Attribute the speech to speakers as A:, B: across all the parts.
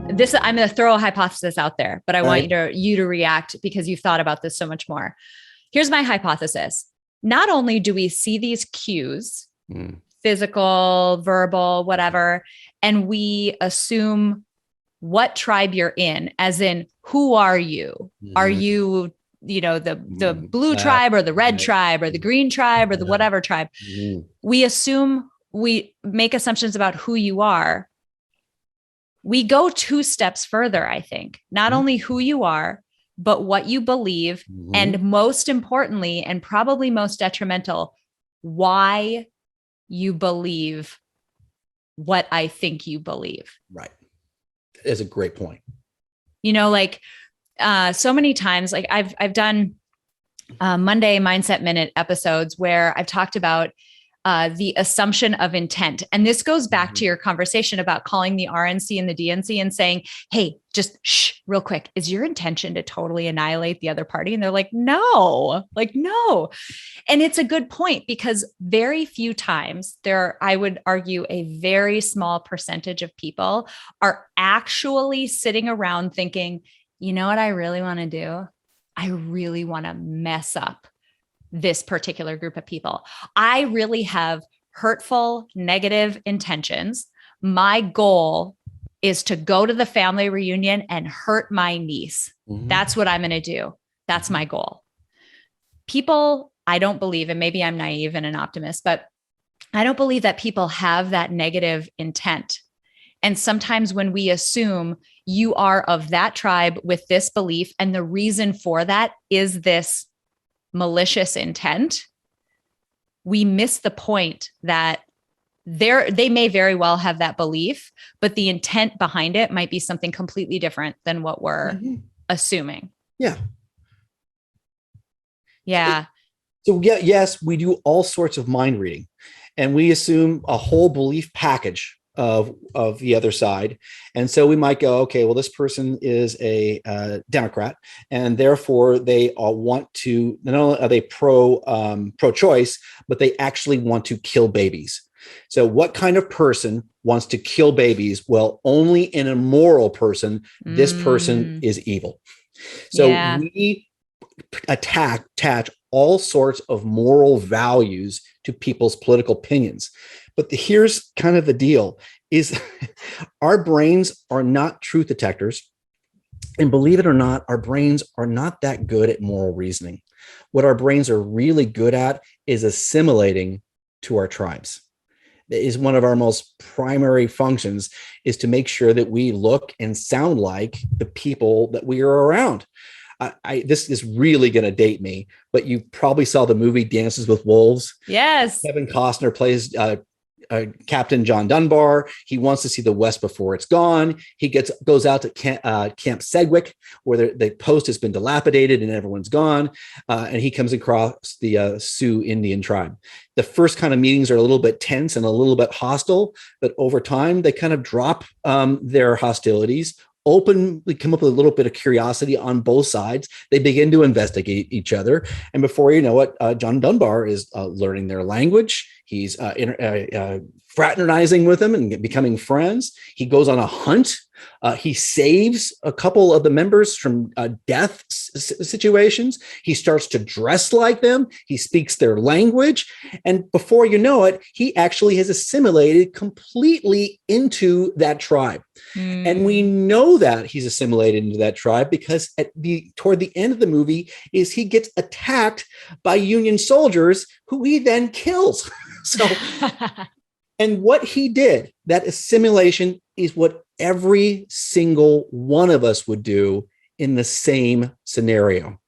A: I'm going to throw a hypothesis out there, but I want
B: right.
A: you to react because you've thought about this so much more. Here's my hypothesis. Not only do we see these cues, physical, verbal, whatever, and we assume what tribe you're in, as in, who are you? Are you, the blue tribe or the red tribe or the green tribe or the whatever tribe? We assume, we make assumptions about who you are. We go two steps further, I think. Not only who you are, but what you believe. And most importantly, and probably most detrimental, why you believe what I think you believe.
B: Right. That is a great point.
A: So many times, like I've done Monday Mindset Minute episodes where I've talked about the assumption of intent. And this goes back to your conversation about calling the RNC and the DNC and saying, hey, just real quick, is your intention to totally annihilate the other party? And they're like, no. And it's a good point, because very few times I would argue a very small percentage of people are actually sitting around thinking, you know what I really want to do? I really want to mess up this particular group of people. I really have hurtful, negative intentions. My goal is to go to the family reunion and hurt my niece. That's what I'm going to do. That's my goal. People, I don't believe, and maybe I'm naive and an optimist, but I don't believe that people have that negative intent. And sometimes when we assume you are of that tribe with this belief, and the reason for that is this malicious intent, we miss the point that they may very well have that belief, but the intent behind it might be something completely different than what we're assuming.
B: Yeah.
A: So
B: yes, we do all sorts of mind reading, and we assume a whole belief package of the other side. And so we might go, okay, well, this person is a Democrat, and therefore they want to, not only are they pro-choice, but they actually want to kill babies. So what kind of person wants to kill babies? Well, only in a moral person, this person is evil. So we attach all sorts of moral values to people's political opinions. But here's kind of the deal, is our brains are not truth detectors. And believe it or not, our brains are not that good at moral reasoning. What our brains are really good at is assimilating to our tribes. That is one of our most primary functions, is to make sure that we look and sound like the people that we are around. This is really going to date me, but you probably saw the movie Dances with Wolves.
A: Yes.
B: Kevin Costner plays Captain John Dunbar. He wants to see the West before it's gone. He goes out to Camp Sedgwick, where the post has been dilapidated and everyone's gone. And he comes across the Sioux Indian tribe. The first kind of meetings are a little bit tense and a little bit hostile, but over time they kind of drop their hostilities, openly come up with a little bit of curiosity on both sides. They begin to investigate each other. And before you know it, John Dunbar is learning their language. He's fraternizing with them and becoming friends. He goes on a hunt. He saves a couple of the members from death situations. He starts to dress like them. He speaks their language. And before you know it, he actually has assimilated completely into that tribe. And we know that he's assimilated into that tribe because toward the end of the movie is he gets attacked by Union soldiers who he then kills. So, and what he did, that assimilation, is what every single one of us would do in the same scenario.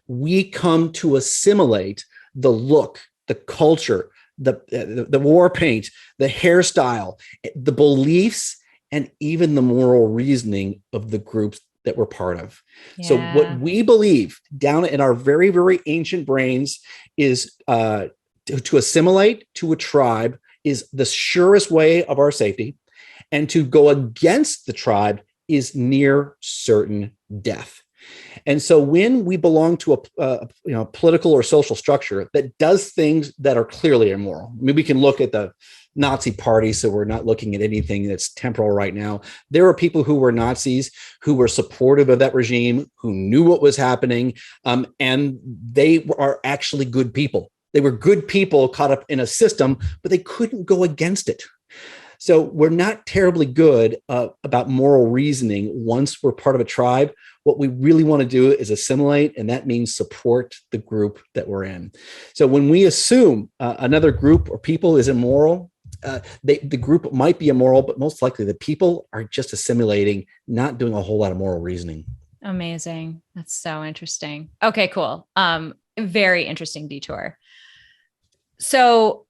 B: We come to assimilate the look, the culture, the war paint, the hairstyle, the beliefs, and even the moral reasoning of the groups that we're part of. Yeah. So what we believe down in our very, very ancient brains is to assimilate to a tribe is the surest way of our safety. And to go against the tribe is near certain death. And so when we belong to a political or social structure that does things that are clearly immoral, I mean, we can look at the Nazi Party, so we're not looking at anything that's temporal right now. There are people who were Nazis, who were supportive of that regime, who knew what was happening, and they are actually good people. They were good people caught up in a system, but they couldn't go against it. So we're not terribly good about moral reasoning once we're part of a tribe. What we really want to do is assimilate, and that means support the group that we're in. So when we assume another group or people is immoral, the group might be immoral, but most likely the people are just assimilating, not doing a whole lot of moral reasoning.
A: Amazing. That's so interesting. Okay, cool. Very interesting detour. So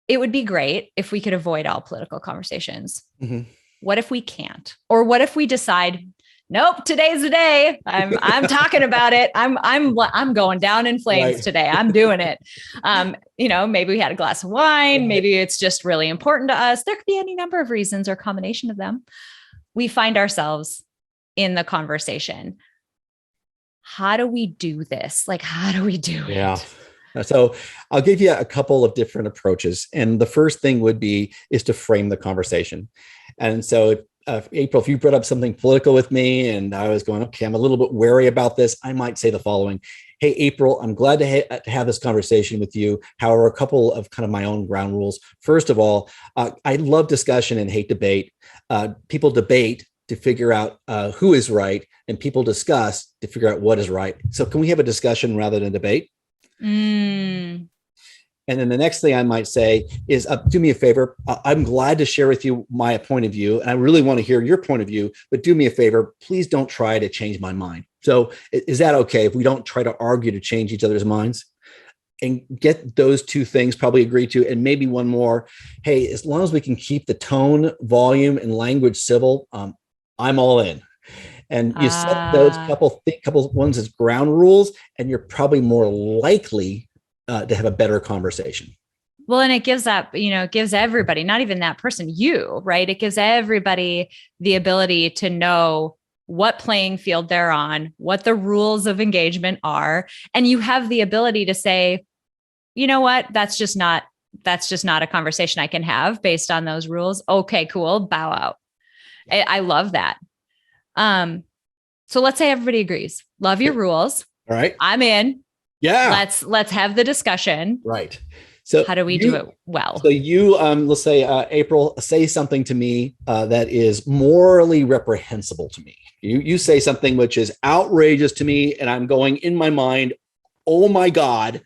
A: it would be great if we could avoid all political conversations. Mm-hmm. What if we can't? Or what if we decide, nope, today's the day. I'm talking about it. I'm going down in flames today. I'm doing it. Maybe we had a glass of wine. Maybe it's just really important to us. There could be any number of reasons or combination of them. We find ourselves in the conversation. How do we do this? Like, how do we do it?
B: So I'll give you a couple of different approaches. And the first thing is to frame the conversation. And so April, if you brought up something political with me and I was going, okay, I'm a little bit wary about this, I might say the following. Hey, April, I'm glad to have this conversation with you. However, a couple of kind of my own ground rules. First of all, I love discussion and hate debate. People debate to figure out who is right, and people discuss to figure out what is right. So can we have a discussion rather than debate? And then the next thing I might say is, do me a favor. I'm glad to share with you my point of view, and I really want to hear your point of view, but do me a favor. Please don't try to change my mind. So is that okay if we don't try to argue to change each other's minds? And get those two things probably agreed to, and maybe one more. Hey, as long as we can keep the tone, volume, and language civil, I'm all in. And you set those couple ones as ground rules, and you're probably more likely to have a better conversation.
A: Well, and it gives it gives everybody, not even that person, you, right? It gives everybody the ability to know what playing field they're on, what the rules of engagement are. And you have the ability to say, you know what, that's just not a conversation I can have based on those rules. Okay, cool. Bow out. I love that. So let's say everybody agrees. Love your rules.
B: All right.
A: I'm in.
B: Yeah.
A: Let's have the discussion.
B: Right. So
A: how do we do it well?
B: So you, let's say, April, say something to me that is morally reprehensible to me. You say something which is outrageous to me, and I'm going in my mind, oh my God,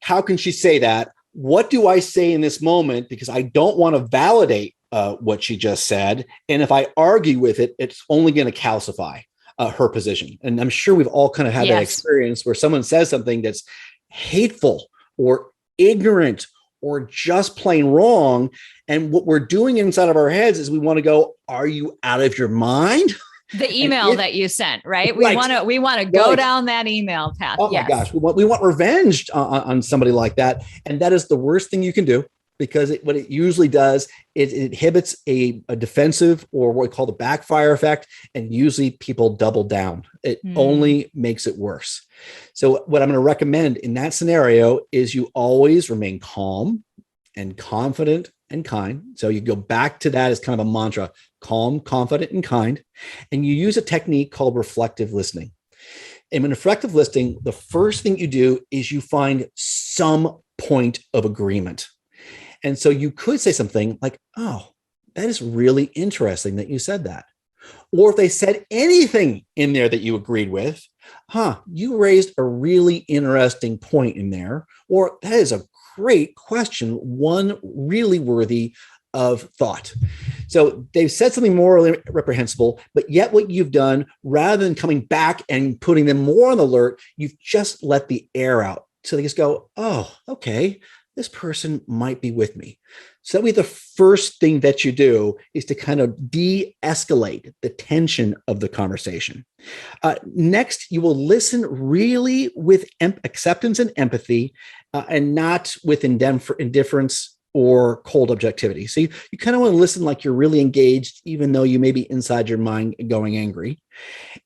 B: how can she say that? What do I say in this moment? Because I don't want to validate what she just said. And if I argue with it, it's only going to calcify her position. And I'm sure we've all kind of had that experience where someone says something that's hateful or ignorant or just plain wrong. And what we're doing inside of our heads is we want to go, are you out of your mind?
A: The email that you sent, right? We want to go down that email path.
B: Oh my gosh. We want revenge on somebody like that. And that is the worst thing you can do, because what it usually does, it inhibits a defensive, or what we call the backfire effect. And usually people double down. It only makes it worse. So what I'm going to recommend in that scenario is you always remain calm and confident and kind. So you go back to that as kind of a mantra: calm, confident, and kind. And you use a technique called reflective listening. And in reflective listening, the first thing you do is you find some point of agreement. And so you could say something like, oh, that is really interesting that you said that. Or if they said anything in there that you agreed with, you raised a really interesting point in there. Or that is a great question, one really worthy of thought. So they've said something morally reprehensible, but yet what you've done, rather than coming back and putting them more on the alert, you've just let the air out. So they just go, oh, okay, this person might be with me. So that way, the first thing that you do is to kind of de-escalate the tension of the conversation. Next, you will listen really with acceptance and empathy, and not with indifference or cold objectivity. So you kind of want to listen like you're really engaged, even though you may be inside your mind going angry.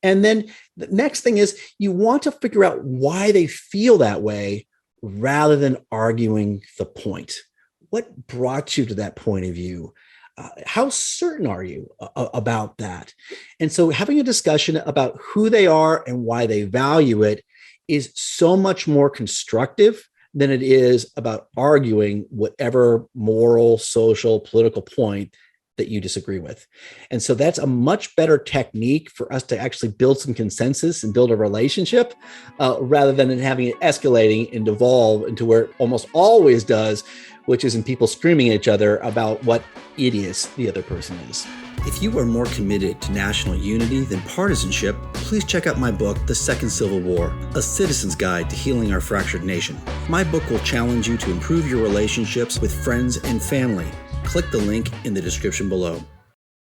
B: And then the next thing is you want to figure out why they feel that way, rather than arguing the point. What brought you to that point of view? How certain are you about that? And so having a discussion about who they are and why they value it is so much more constructive than it is about arguing whatever moral, social, political point that you disagree with. And so that's a much better technique for us to actually build some consensus and build a relationship rather than having it escalating and devolve into where it almost always does, which is in people screaming at each other about what idiots the other person is. If you are more committed to national unity than partisanship, please check out my book, The Second Civil War, A Citizen's Guide to Healing Our Fractured Nation. My book will challenge you to improve your relationships with friends and family. Click the link in the description below.